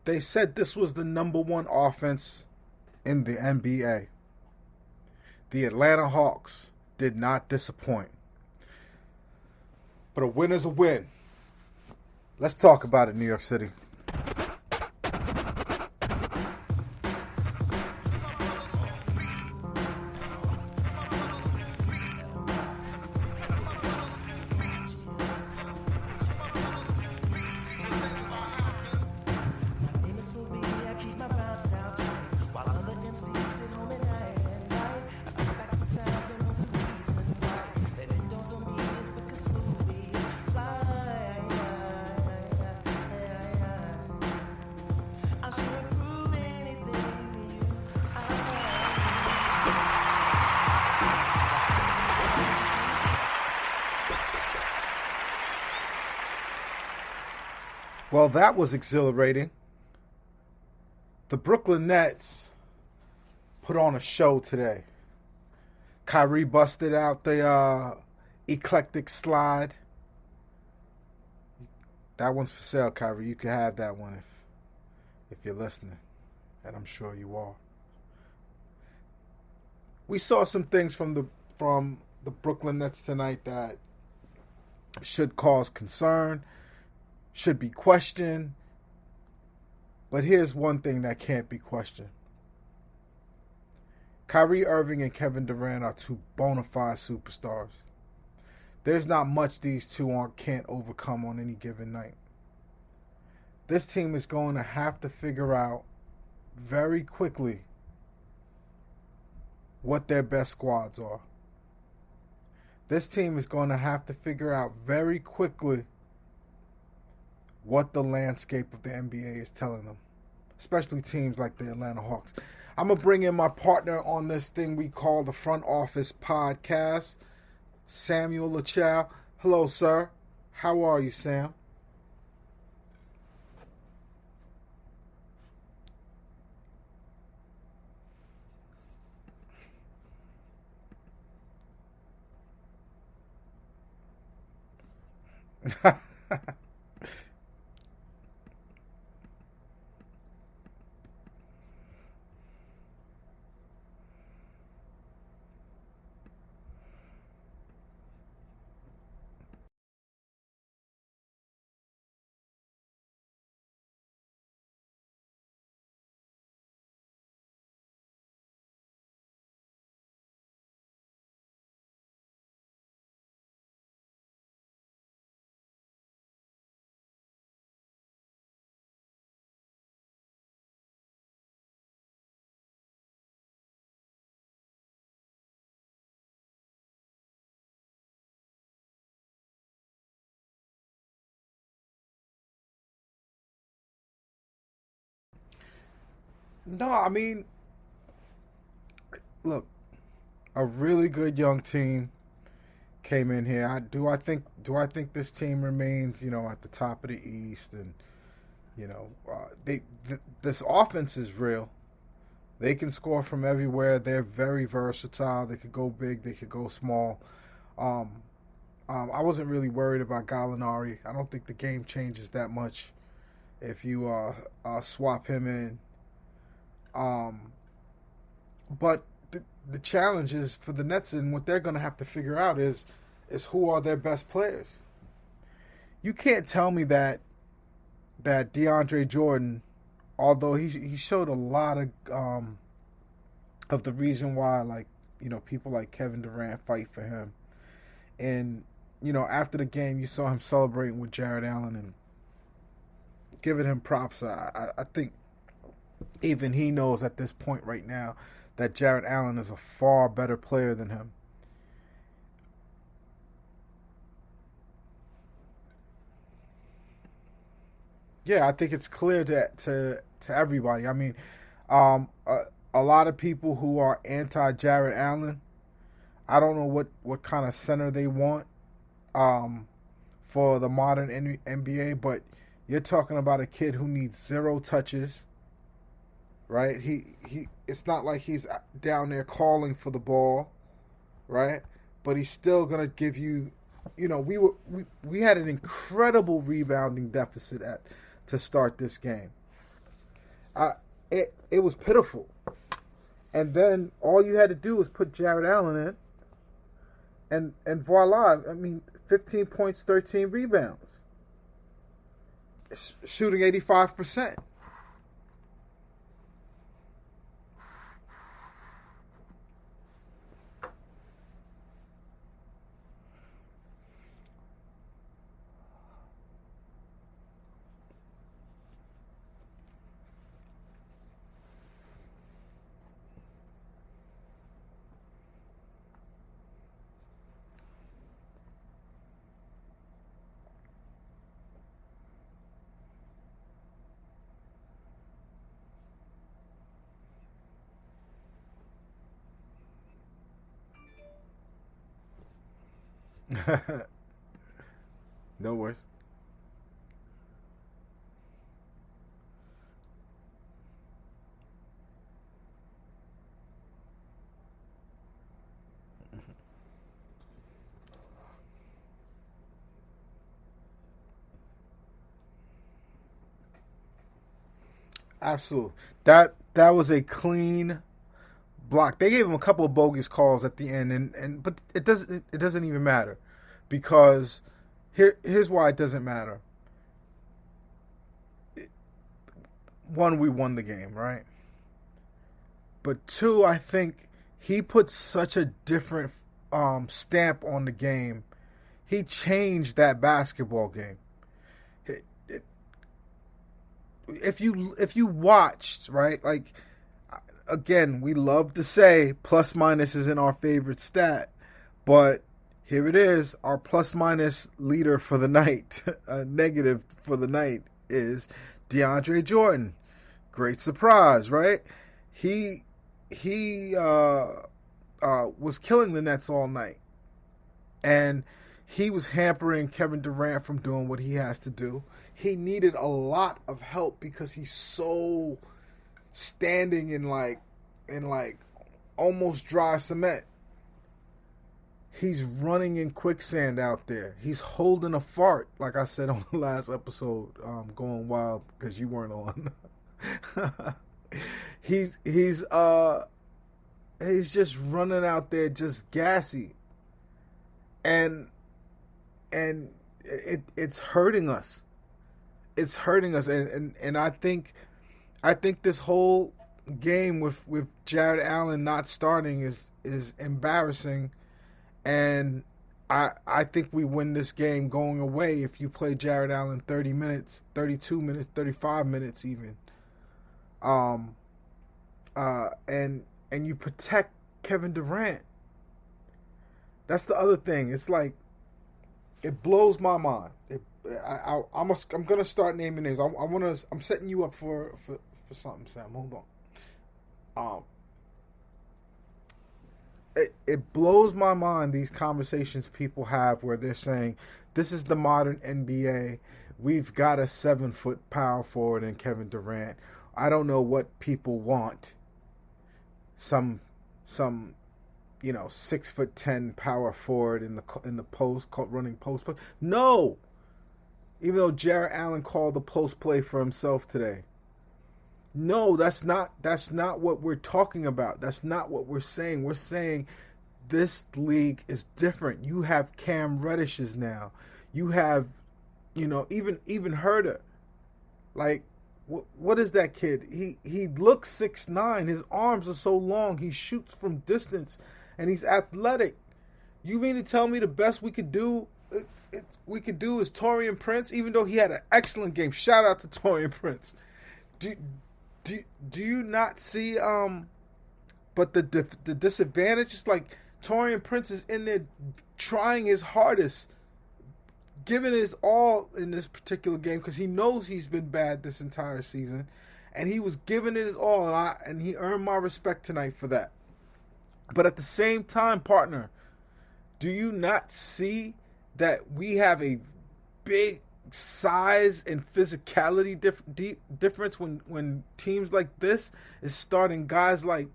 They said this was the number one offense in the NBA. The Atlanta Hawks did not disappoint. But a win is a win. Let's talk about it, New York City. Well, that was exhilarating. The Brooklyn Nets put on a show today. Kyrie busted out the eclectic slide. That one's for sale, Kyrie. You can have that one if you're listening, and I'm sure you are. We saw some things from the Brooklyn Nets tonight that should cause concern, should be questioned. But here's one thing that can't be questioned. Kyrie Irving and Kevin Durant are two bona fide superstars. There's not much these two can't overcome on any given night. This team is going to have to figure out very quickly what their best squads are. This team is going to have to figure out very quickly what the landscape of the NBA is telling them, especially teams like the Atlanta Hawks. I'm going to bring in my partner on this thing we call the Front Office Podcast, Samuel Lachow. Hello, sir. How are you, Sam? No, I mean, look, a really good young team came in here. Do I think this team remains, at the top of the East, and this offense is real. They can score from everywhere. They're very versatile. They could go big. They could go small. Um, I wasn't really worried about Gallinari. I don't think the game changes that much if you swap him in. Um, but the challenge is for the Nets, and what they're going to have to figure out is who are their best players. You can't tell me that DeAndre Jordan, although he showed a lot of the reason why, people like Kevin Durant fight for him. And, after the game, you saw him celebrating with Jarrett Allen and giving him props. I think even he knows at this point right now that Jarrett Allen is a far better player than him. Yeah, I think it's clear to everybody. I mean, a lot of people who are anti Jarrett Allen, I don't know what kind of center they want for the modern NBA, but you're talking about a kid who needs 0 touches, right? He it's not like he's down there calling for the ball, right? But he's still gonna give you, we had an incredible rebounding deficit to start this game. it was pitiful. And then all you had to do was put Jarrett Allen in, and voila. I mean, 15 points, 13 rebounds, shooting 85%. No worries. Absolutely. That was a clean block. They gave him a couple of bogus calls at the end, and but it doesn't even matter, because here's why it doesn't matter. One, we won the game, right? But two, I think he put such a different stamp on the game. He changed that basketball game. If you watched, right, like, again, we love to say plus minus isn't our favorite stat, but here it is. Our plus minus leader for the night, negative for the night, is DeAndre Jordan. Great surprise, right? He was killing the Nets all night, and he was hampering Kevin Durant from doing what he has to do. He needed a lot of help because he's so standing in like almost dry cement. He's running in quicksand out there. He's holding a fart, like I said on the last episode, going wild because you weren't on. he's just running out there, just gassy, and it's hurting us. It's hurting us, and I think this whole game with Jarrett Allen not starting is embarrassing, and I think we win this game going away if you play Jarrett Allen 30 minutes, 32 minutes, 35 minutes even. And you protect Kevin Durant. That's the other thing. It's like, it blows my mind. I'm gonna start naming names. I'm setting you up for something, Sam. Hold on. It blows my mind, these conversations people have where they're saying, this is the modern NBA. We've got a 7-foot power forward in Kevin Durant. I don't know what people want. Some 6'10" power forward in the post, running post play. No, even though Jarrett Allen called the post play for himself today. No, that's not what we're talking about. That's not what we're saying. We're saying this league is different. You have Cam Reddishes now. You have, even Herder. Like, what is that kid? He looks 6'9". His arms are so long. He shoots from distance, and he's athletic. You mean to tell me the best we could do is Taurean Prince, even though he had an excellent game? Shout out to Taurean Prince. Do you not see but the disadvantage is, like, Taurean Prince is in there trying his hardest, giving his all in this particular game because he knows he's been bad this entire season, and he was giving it his all, and he earned my respect tonight for that. But at the same time, partner, do you not see that we have a big size and physicality difference when teams like this is starting guys like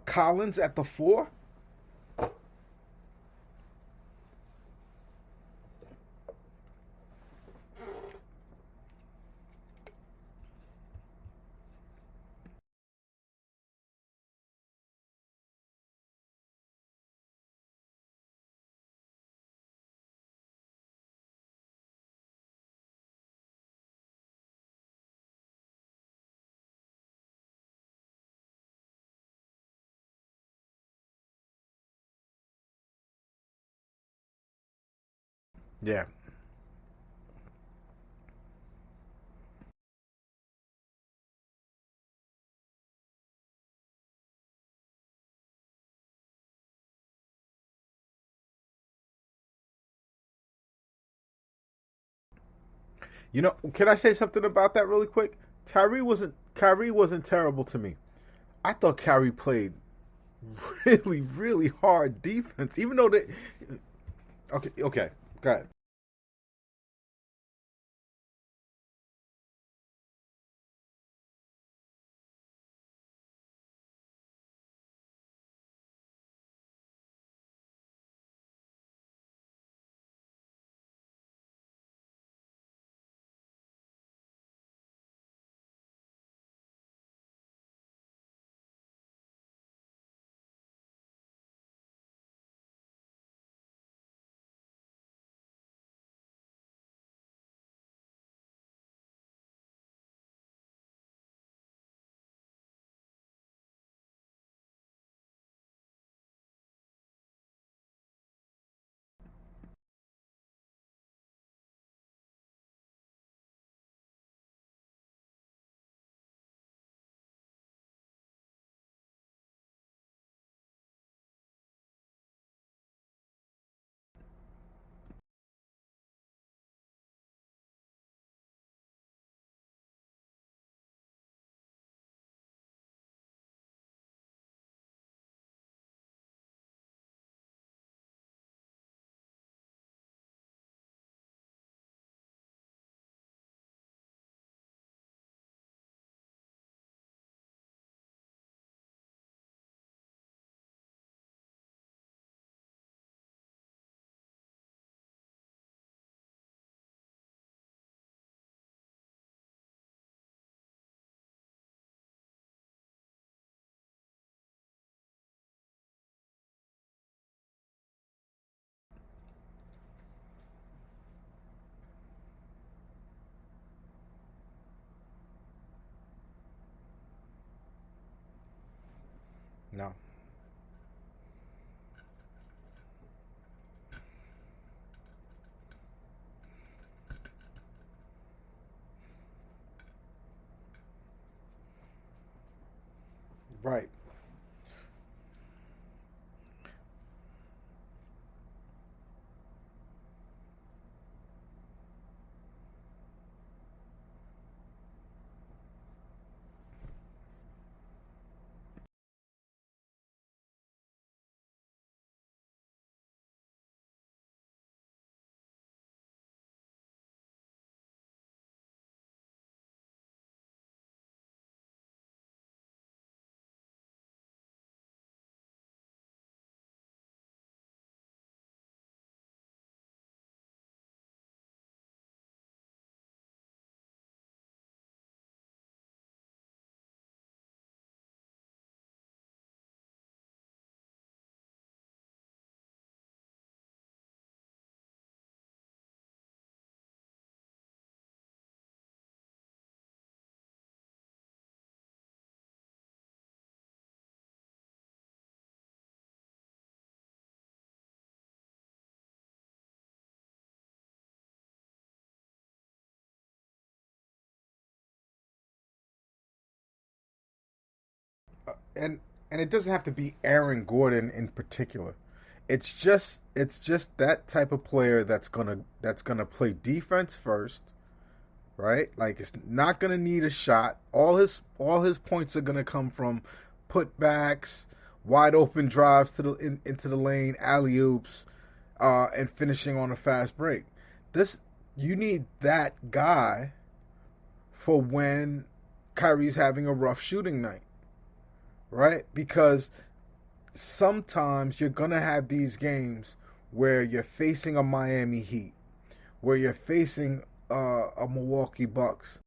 Collins at the 4? Yeah. You know, can I say something about that really quick? Kyrie wasn't terrible to me. I thought Kyrie played really, really hard defense, even though they. Okay, okay, go ahead. No. Right. And and it doesn't have to be Aaron Gordon in particular. It's just that type of player that's gonna play defense first, right? Like it's not gonna need a shot. All his points are gonna come from putbacks, wide open drives into the lane, alley oops, and finishing on a fast break. This you need that guy for when Kyrie's having a rough shooting night, right? Because sometimes you're gonna have these games where you're facing a Miami Heat, where you're facing a Milwaukee Bucks,